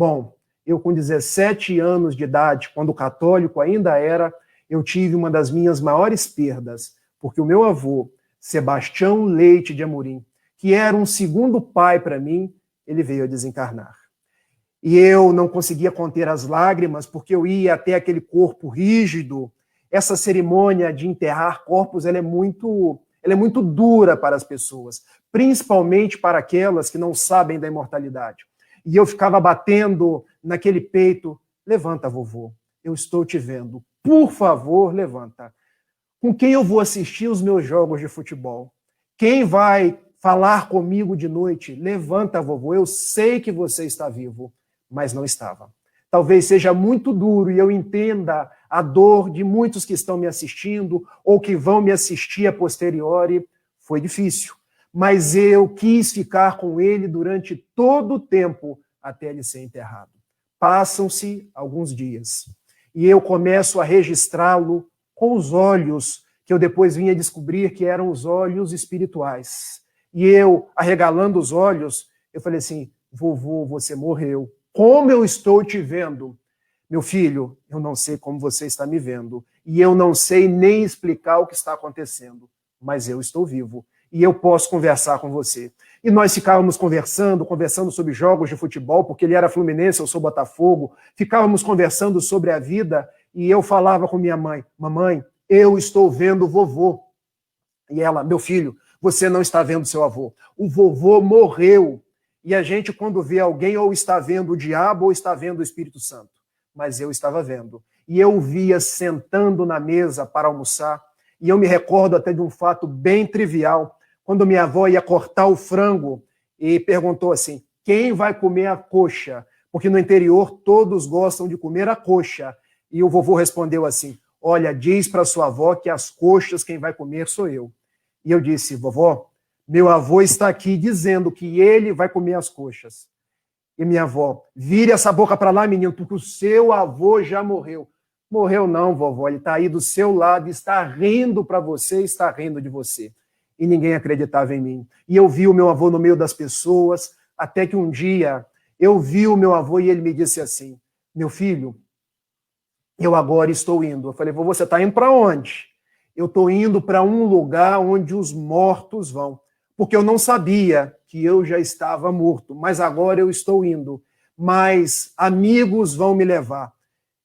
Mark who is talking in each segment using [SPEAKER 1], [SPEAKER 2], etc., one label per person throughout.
[SPEAKER 1] Bom, eu com 17 anos de idade, quando católico ainda era, eu tive uma das minhas maiores perdas, porque o meu avô, Sebastião Leite de Amorim, que era um segundo pai para mim, ele veio a desencarnar. E eu não conseguia conter as lágrimas, porque eu ia até aquele corpo rígido. Essa cerimônia de enterrar corpos, ela é muito dura para as pessoas, principalmente para aquelas que não sabem da imortalidade. E eu ficava batendo naquele peito, levanta, vovô, eu estou te vendo, por favor, levanta. Com quem eu vou assistir os meus jogos de futebol? Quem vai falar comigo de noite? Levanta, vovô, eu sei que você está vivo, mas não estava. Talvez seja muito duro e eu entenda a dor de muitos que estão me assistindo ou que vão me assistir a posteriori. Foi difícil, mas eu quis ficar com ele durante todo o tempo até ele ser enterrado. Passam-se alguns dias e eu começo a registrá-lo com os olhos que eu depois vinha descobrir que eram os olhos espirituais. E eu, arregalando os olhos, eu falei assim, vovô, você morreu. Como eu estou te vendo? Meu filho, eu não sei como você está me vendo. E eu não sei nem explicar o que está acontecendo. Mas eu estou vivo. E eu posso conversar com você. E nós ficávamos conversando sobre jogos de futebol, porque ele era Fluminense, eu sou Botafogo. Ficávamos conversando sobre a vida e eu falava com minha mãe, mamãe, eu estou vendo o vovô. E ela, meu filho, você não está vendo seu avô. O vovô morreu. E a gente, quando vê alguém, ou está vendo o diabo ou está vendo o Espírito Santo. Mas eu estava vendo. E eu o via sentando na mesa para almoçar. E eu me recordo até de um fato bem trivial, quando minha avó ia cortar o frango e perguntou assim, quem vai comer a coxa? Porque no interior todos gostam de comer a coxa. E o vovô respondeu assim, olha, diz para sua avó que as coxas quem vai comer sou eu. E eu disse, vovó, meu avô está aqui dizendo que ele vai comer as coxas. E minha avó, vire essa boca para lá, menino, porque o seu avô já morreu. Morreu não, vovó, ele está aí do seu lado, está rindo para você, está rindo de você. E ninguém acreditava em mim. E eu vi o meu avô no meio das pessoas, até que um dia eu vi o meu avô e ele me disse assim, meu filho, eu agora estou indo. Eu falei, vovô, você está indo para onde? Eu estou indo para um lugar onde os mortos vão. Porque eu não sabia que eu já estava morto, mas agora eu estou indo. Mas amigos vão me levar.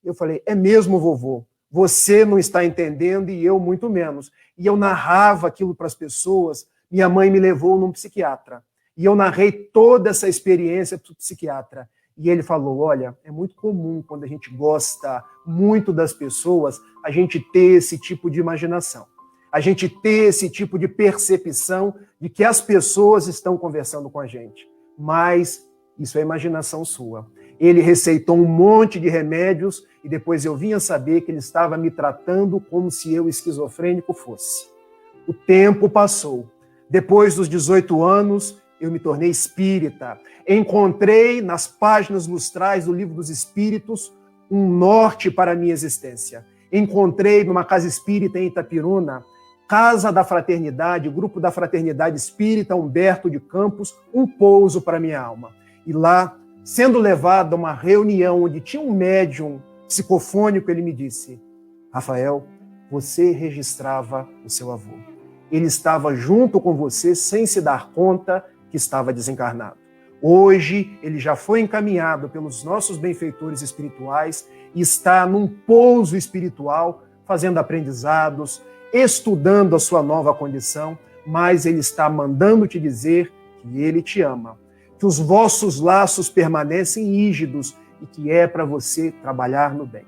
[SPEAKER 1] Eu falei, é mesmo, vovô? Você não está entendendo e eu muito menos. E eu narrava aquilo para as pessoas. Minha mãe me levou num psiquiatra. E eu narrei toda essa experiência para o psiquiatra. E ele falou, olha, é muito comum quando a gente gosta muito das pessoas, a gente ter esse tipo de imaginação. A gente ter esse tipo de percepção de que as pessoas estão conversando com a gente. Mas isso é imaginação sua. Ele receitou um monte de remédios e depois eu vinha saber que ele estava me tratando como se eu esquizofrênico fosse. O tempo passou. Depois dos 18 anos, eu me tornei espírita. Encontrei nas páginas lustrais do Livro dos Espíritos um norte para a minha existência. Encontrei numa casa espírita em Itapiruna, Casa da Fraternidade, Grupo da Fraternidade Espírita Humberto de Campos, um pouso para a minha alma. E lá, sendo levado a uma reunião onde tinha um médium psicofônico, ele me disse, Rafael, você registrava o seu avô. Ele estava junto com você sem se dar conta que estava desencarnado. Hoje, ele já foi encaminhado pelos nossos benfeitores espirituais e está num pouso espiritual, fazendo aprendizados, estudando a sua nova condição, mas ele está mandando te dizer que ele te ama, que os vossos laços permanecem rígidos e que é para você trabalhar no bem.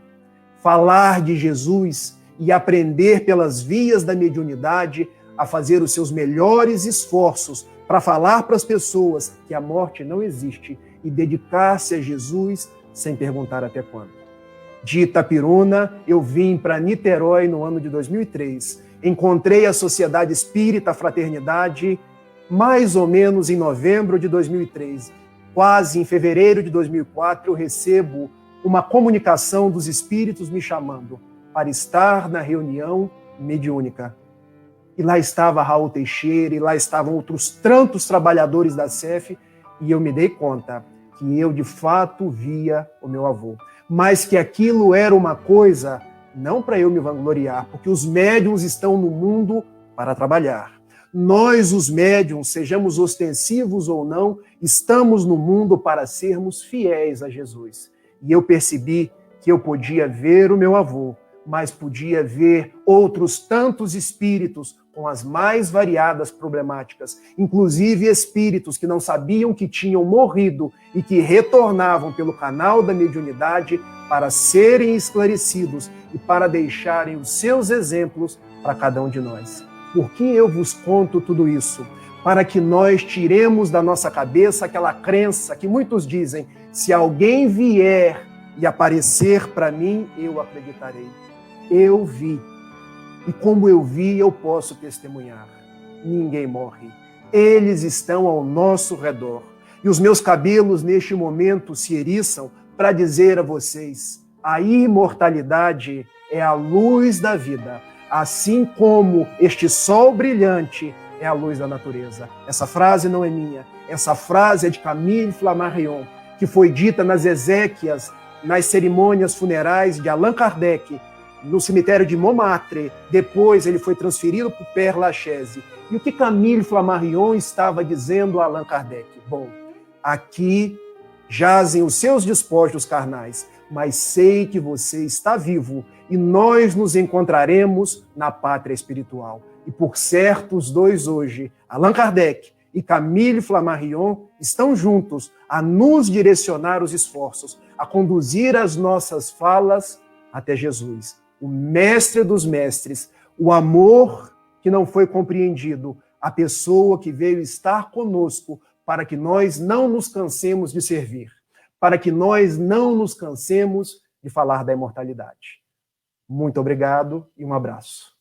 [SPEAKER 1] Falar de Jesus e aprender pelas vias da mediunidade a fazer os seus melhores esforços para falar para as pessoas que a morte não existe e dedicar-se a Jesus sem perguntar até quando. De Itapiruna, eu vim para Niterói no ano de 2003. Encontrei a Sociedade Espírita Fraternidade mais ou menos em novembro de 2003. Quase em fevereiro de 2004, eu recebo uma comunicação dos espíritos me chamando para estar na reunião mediúnica. E lá estava Raul Teixeira, e lá estavam outros tantos trabalhadores da CEF, e eu me dei conta que eu de fato via o meu avô, mas que aquilo era uma coisa não para eu me vangloriar, porque os médiuns estão no mundo para trabalhar. Nós, os médiuns, sejamos ostensivos ou não, estamos no mundo para sermos fiéis a Jesus. E eu percebi que eu podia ver o meu avô, mas podia ver outros tantos espíritos com as mais variadas problemáticas, inclusive espíritos que não sabiam que tinham morrido e que retornavam pelo canal da mediunidade para serem esclarecidos e para deixarem os seus exemplos para cada um de nós. Por que eu vos conto tudo isso? Para que nós tiremos da nossa cabeça aquela crença que muitos dizem: se alguém vier e aparecer para mim, eu acreditarei. Eu vi. E como eu vi, eu posso testemunhar. Ninguém morre. Eles estão ao nosso redor. E os meus cabelos, neste momento, se eriçam para dizer a vocês: a imortalidade é a luz da vida, assim como este sol brilhante é a luz da natureza. Essa frase não é minha. Essa frase é de Camille Flammarion, que foi dita nas exéquias, nas cerimônias funerais de Allan Kardec, no cemitério de Montmartre. Depois ele foi transferido para o Père Lachaise. E o que Camille Flammarion estava dizendo a Allan Kardec? Bom, aqui jazem os seus despojos carnais, mas sei que você está vivo e nós nos encontraremos na pátria espiritual. E por certo, os dois hoje, Allan Kardec e Camille Flammarion, estão juntos a nos direcionar os esforços, a conduzir as nossas falas até Jesus, o mestre dos mestres, o amor que não foi compreendido, a pessoa que veio estar conosco para que nós não nos cansemos de servir, para que nós não nos cansemos de falar da imortalidade. Muito obrigado e um abraço.